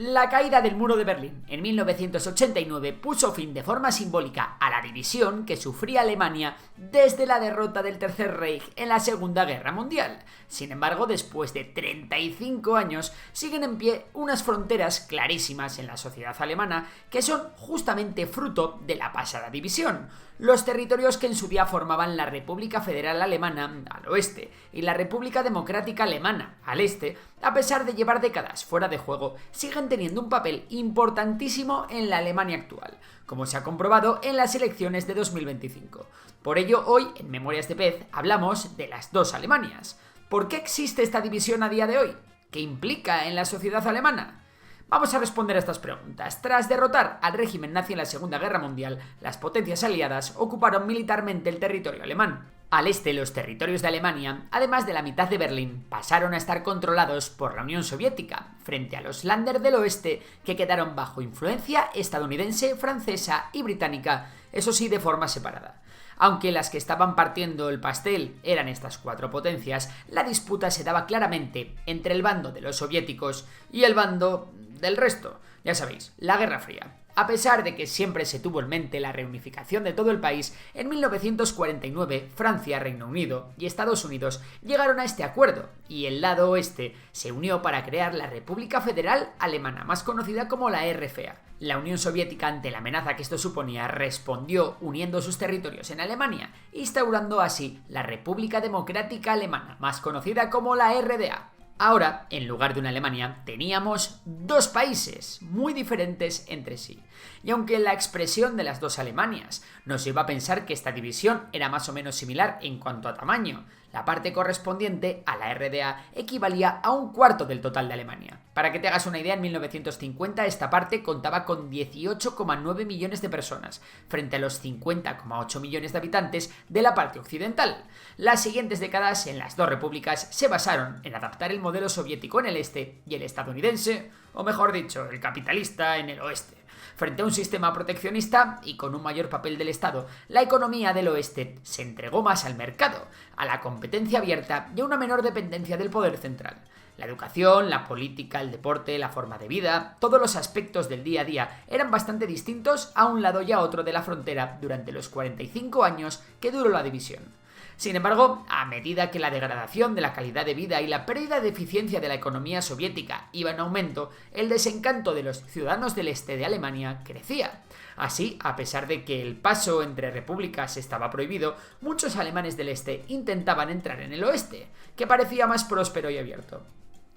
La caída del muro de Berlín en 1989 puso fin de forma simbólica a la división que sufría Alemania desde la derrota del Tercer Reich en la Segunda Guerra Mundial. Sin embargo, después de 35 años, siguen en pie unas fronteras clarísimas en la sociedad alemana que son justamente fruto de la pasada división. Los territorios que en su día formaban la República Federal Alemana al oeste y la República Democrática Alemana al este, a pesar de llevar décadas fuera de juego, siguen teniendo un papel importantísimo en la Alemania actual, como se ha comprobado en las elecciones de 2025. Por ello, hoy, en Memorias de Pez, hablamos de las dos Alemanias. ¿Por qué existe esta división a día de hoy? ¿Qué implica en la sociedad alemana? Vamos a responder a estas preguntas. Tras derrotar al régimen nazi en la Segunda Guerra Mundial, las potencias aliadas ocuparon militarmente el territorio alemán. Al este, los territorios de Alemania, además de la mitad de Berlín, pasaron a estar controlados por la Unión Soviética, frente a los Länder del oeste, que quedaron bajo influencia estadounidense, francesa y británica, eso sí de forma separada. Aunque las que estaban partiendo el pastel eran estas cuatro potencias, la disputa se daba claramente entre el bando de los soviéticos y el bando del resto. Ya sabéis, la Guerra Fría. A pesar de que siempre se tuvo en mente la reunificación de todo el país, en 1949 Francia, Reino Unido y Estados Unidos llegaron a este acuerdo y el lado oeste se unió para crear la República Federal Alemana, más conocida como la RFA. La Unión Soviética, ante la amenaza que esto suponía, respondió uniendo sus territorios en Alemania, instaurando así la República Democrática Alemana, más conocida como la RDA. Ahora, en lugar de una Alemania, teníamos dos países muy diferentes entre sí. Y aunque la expresión de las dos Alemanias nos lleva a pensar que esta división era más o menos similar en cuanto a tamaño, la parte correspondiente a la RDA equivalía a un cuarto del total de Alemania. Para que te hagas una idea, en 1950 esta parte contaba con 18,9 millones de personas, frente a los 50,8 millones de habitantes de la parte occidental. Las siguientes décadas en las dos repúblicas se basaron en adaptar el modelo soviético en el este y el estadounidense, o mejor dicho, el capitalista en el oeste. Frente a un sistema proteccionista y con un mayor papel del Estado, la economía del oeste se entregó más al mercado, a la competencia abierta y a una menor dependencia del poder central. La educación, la política, el deporte, la forma de vida, todos los aspectos del día a día eran bastante distintos a un lado y a otro de la frontera durante los 45 años que duró la división. Sin embargo, a medida que la degradación de la calidad de vida y la pérdida de eficiencia de la economía soviética iba en aumento, el desencanto de los ciudadanos del este de Alemania crecía. Así, a pesar de que el paso entre repúblicas estaba prohibido, muchos alemanes del este intentaban entrar en el oeste, que parecía más próspero y abierto.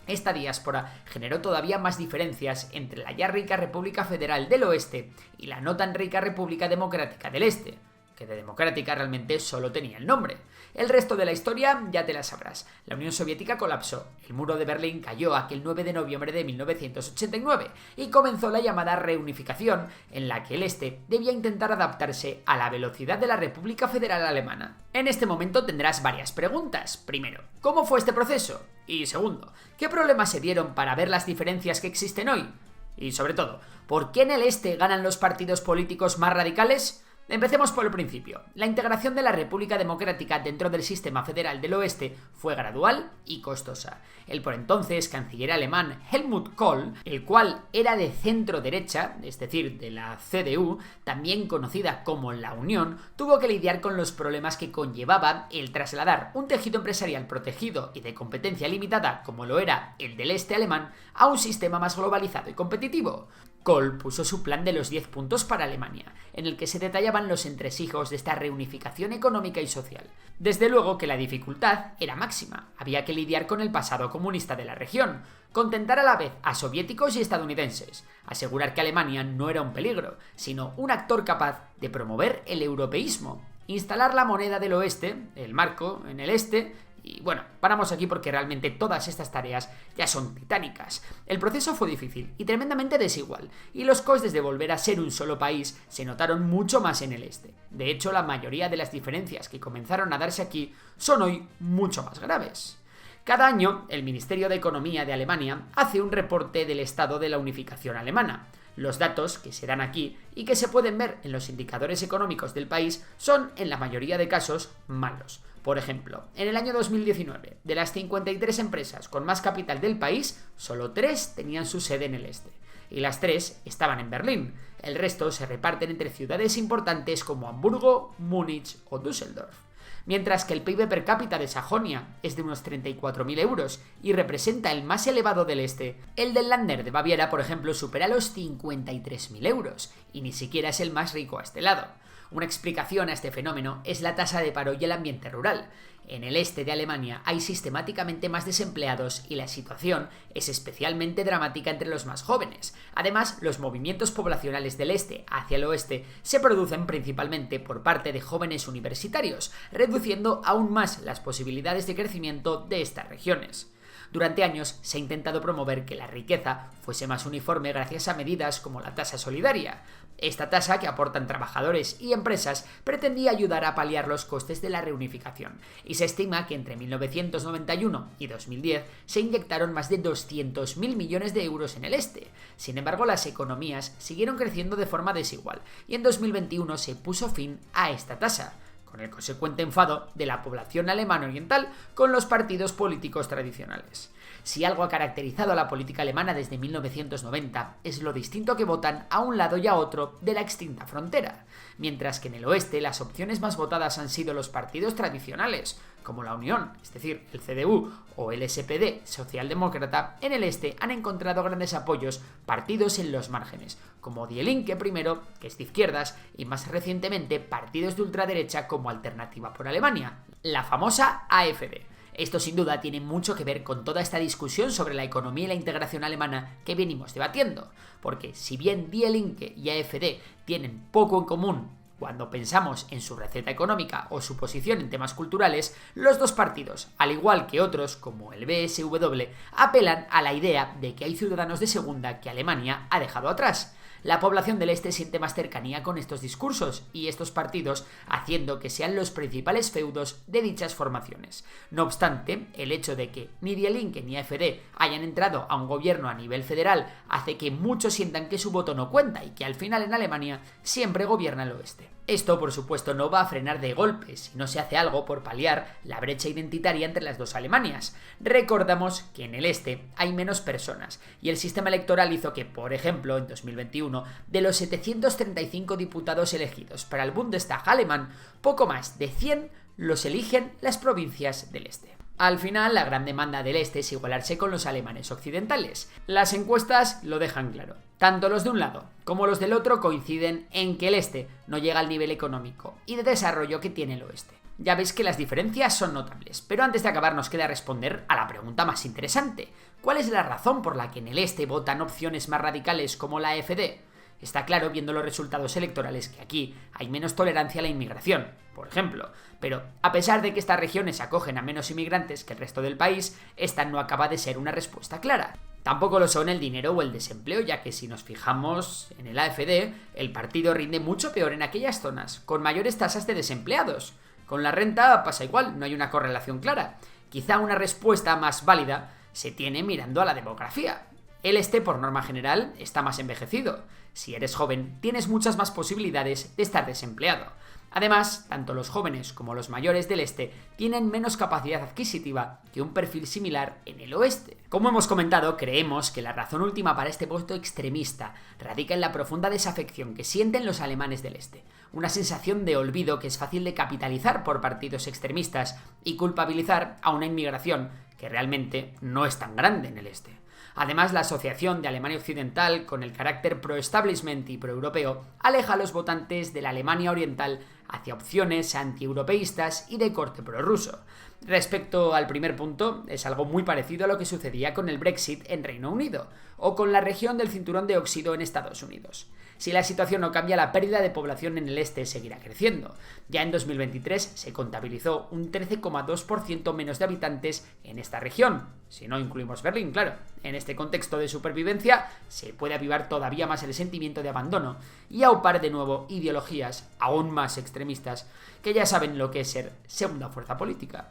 Esta diáspora generó todavía más diferencias entre la ya rica República Federal del Oeste y la no tan rica República Democrática del Este, que de democrática realmente solo tenía el nombre. El resto de la historia ya te la sabrás. La Unión Soviética colapsó, el muro de Berlín cayó aquel 9 de noviembre de 1989 y comenzó la llamada reunificación, en la que el este debía intentar adaptarse a la velocidad de la República Federal Alemana. En este momento tendrás varias preguntas. Primero, ¿cómo fue este proceso? Y segundo, ¿qué problemas se dieron para ver las diferencias que existen hoy? Y sobre todo, ¿por qué en el este ganan los partidos políticos más radicales? Empecemos por el principio. La integración de la República Democrática dentro del sistema federal del oeste fue gradual y costosa. El por entonces canciller alemán Helmut Kohl, el cual era de centro derecha, es decir, de la CDU, también conocida como la Unión, tuvo que lidiar con los problemas que conllevaba el trasladar un tejido empresarial protegido y de competencia limitada, como lo era el del este alemán, a un sistema más globalizado y competitivo. Kohl puso su plan de los 10 puntos para Alemania, en el que se detallaban los entresijos de esta reunificación económica y social. Desde luego que la dificultad era máxima, había que lidiar con el pasado comunista de la región, contentar a la vez a soviéticos y estadounidenses, asegurar que Alemania no era un peligro, sino un actor capaz de promover el europeísmo, instalar la moneda del oeste, el marco, en el este. Y bueno, paramos aquí porque realmente todas estas tareas ya son titánicas. El proceso fue difícil y tremendamente desigual, y los costes de volver a ser un solo país se notaron mucho más en el este. De hecho, la mayoría de las diferencias que comenzaron a darse aquí son hoy mucho más graves. Cada año, el Ministerio de Economía de Alemania hace un reporte del estado de la unificación alemana. Los datos que se dan aquí y que se pueden ver en los indicadores económicos del país son, en la mayoría de casos, malos. Por ejemplo, en el año 2019, de las 53 empresas con más capital del país, solo 3 tenían su sede en el este. y las 3 estaban en Berlín. El resto se reparten entre ciudades importantes como Hamburgo, Múnich o Düsseldorf. Mientras que el PIB per cápita de Sajonia es de unos 34.000 euros y representa el más elevado del este, el del Länder de Baviera, por ejemplo, supera los 53.000 euros y ni siquiera es el más rico a este lado. Una explicación a este fenómeno es la tasa de paro y el ambiente rural. En el este de Alemania hay sistemáticamente más desempleados y la situación es especialmente dramática entre los más jóvenes. Además, los movimientos poblacionales del este hacia el oeste se producen principalmente por parte de jóvenes universitarios, reduciendo aún más las posibilidades de crecimiento de estas regiones. Durante años se ha intentado promover que la riqueza fuese más uniforme gracias a medidas como la tasa solidaria. Esta tasa, que aportan trabajadores y empresas, pretendía ayudar a paliar los costes de la reunificación, y se estima que entre 1991 y 2010 se inyectaron más de 200.000 millones de euros en el este. Sin embargo, las economías siguieron creciendo de forma desigual, y en 2021 se puso fin a esta tasa, con el consecuente enfado de la población alemana oriental con los partidos políticos tradicionales. Si algo ha caracterizado a la política alemana desde 1990 es lo distinto que votan a un lado y a otro de la extinta frontera, mientras que en el oeste las opciones más votadas han sido los partidos tradicionales, como la Unión, es decir, el CDU o el SPD socialdemócrata. En el este han encontrado grandes apoyos partidos en los márgenes, como Die Linke primero, que es de izquierdas, y más recientemente partidos de ultraderecha como Alternativa por Alemania, la famosa AfD. Esto sin duda tiene mucho que ver con toda esta discusión sobre la economía y la integración alemana que venimos debatiendo, porque si bien Die Linke y AfD tienen poco en común cuando pensamos en su receta económica o su posición en temas culturales, los dos partidos, al igual que otros como el BSW, apelan a la idea de que hay ciudadanos de segunda que Alemania ha dejado atrás. La población del este siente más cercanía con estos discursos y estos partidos, haciendo que sean los principales feudos de dichas formaciones. No obstante, el hecho de que ni Die Linke ni AfD hayan entrado a un gobierno a nivel federal hace que muchos sientan que su voto no cuenta y que al final en Alemania siempre gobierna el oeste. Esto, por supuesto, no va a frenar de golpe si no se hace algo por paliar la brecha identitaria entre las dos Alemanias. Recordamos que en el este hay menos personas y el sistema electoral hizo que, por ejemplo, en 2021, de los 735 diputados elegidos para el Bundestag alemán, poco más de 100 los eligen las provincias del este. Al final, la gran demanda del este es igualarse con los alemanes occidentales. Las encuestas lo dejan claro. Tanto los de un lado como los del otro coinciden en que el este no llega al nivel económico y de desarrollo que tiene el oeste. Ya veis que las diferencias son notables, pero antes de acabar nos queda responder a la pregunta más interesante. ¿Cuál es la razón por la que en el este votan opciones más radicales como la AfD? Está claro viendo los resultados electorales que aquí hay menos tolerancia a la inmigración, por ejemplo, pero a pesar de que estas regiones acogen a menos inmigrantes que el resto del país, esta no acaba de ser una respuesta clara. Tampoco lo son el dinero o el desempleo, ya que si nos fijamos en el AfD, el partido rinde mucho peor en aquellas zonas, con mayores tasas de desempleados. Con la renta pasa igual, no hay una correlación clara. Quizá una respuesta más válida se tiene mirando a la demografía. El este, por norma general, está más envejecido. Si eres joven, tienes muchas más posibilidades de estar desempleado. Además, tanto los jóvenes como los mayores del este tienen menos capacidad adquisitiva que un perfil similar en el oeste. Como hemos comentado, creemos que la razón última para este voto extremista radica en la profunda desafección que sienten los alemanes del este, una sensación de olvido que es fácil de capitalizar por partidos extremistas y culpabilizar a una inmigración que realmente no es tan grande en el este. Además, la asociación de Alemania Occidental con el carácter pro-establishment y pro-europeo aleja a los votantes de la Alemania Oriental hacia opciones anti-europeístas y de corte prorruso. Respecto al primer punto, es algo muy parecido a lo que sucedía con el Brexit en Reino Unido o con la región del cinturón de óxido en Estados Unidos. Si la situación no cambia, la pérdida de población en el este seguirá creciendo. Ya en 2023 se contabilizó un 13,2% menos de habitantes en esta región, si no incluimos Berlín, claro. En este contexto de supervivencia se puede avivar todavía más el sentimiento de abandono y aupar de nuevo ideologías aún más extremistas que ya saben lo que es ser segunda fuerza política.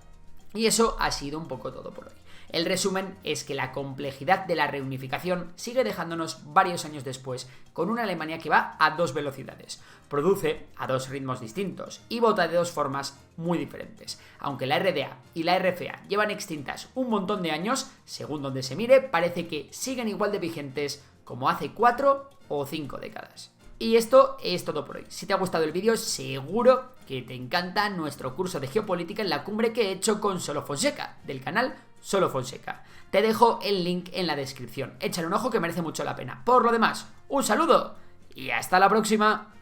Y eso ha sido un poco todo por hoy. El resumen es que la complejidad de la reunificación sigue dejándonos varios años después, con una Alemania que va a 2 velocidades, produce a 2 ritmos distintos y vota de 2 formas muy diferentes. Aunque la RDA y la RFA llevan extintas un montón de años, según donde se mire, parece que siguen igual de vigentes como hace 4 o 5 décadas. Y esto es todo por hoy. Si te ha gustado el vídeo, seguro que te encanta nuestro curso de geopolítica en la cumbre que he hecho con Solo Fonseca, del canal Solo Fonseca. Te dejo el link en la descripción. Échale un ojo que merece mucho la pena. Por lo demás, un saludo y hasta la próxima.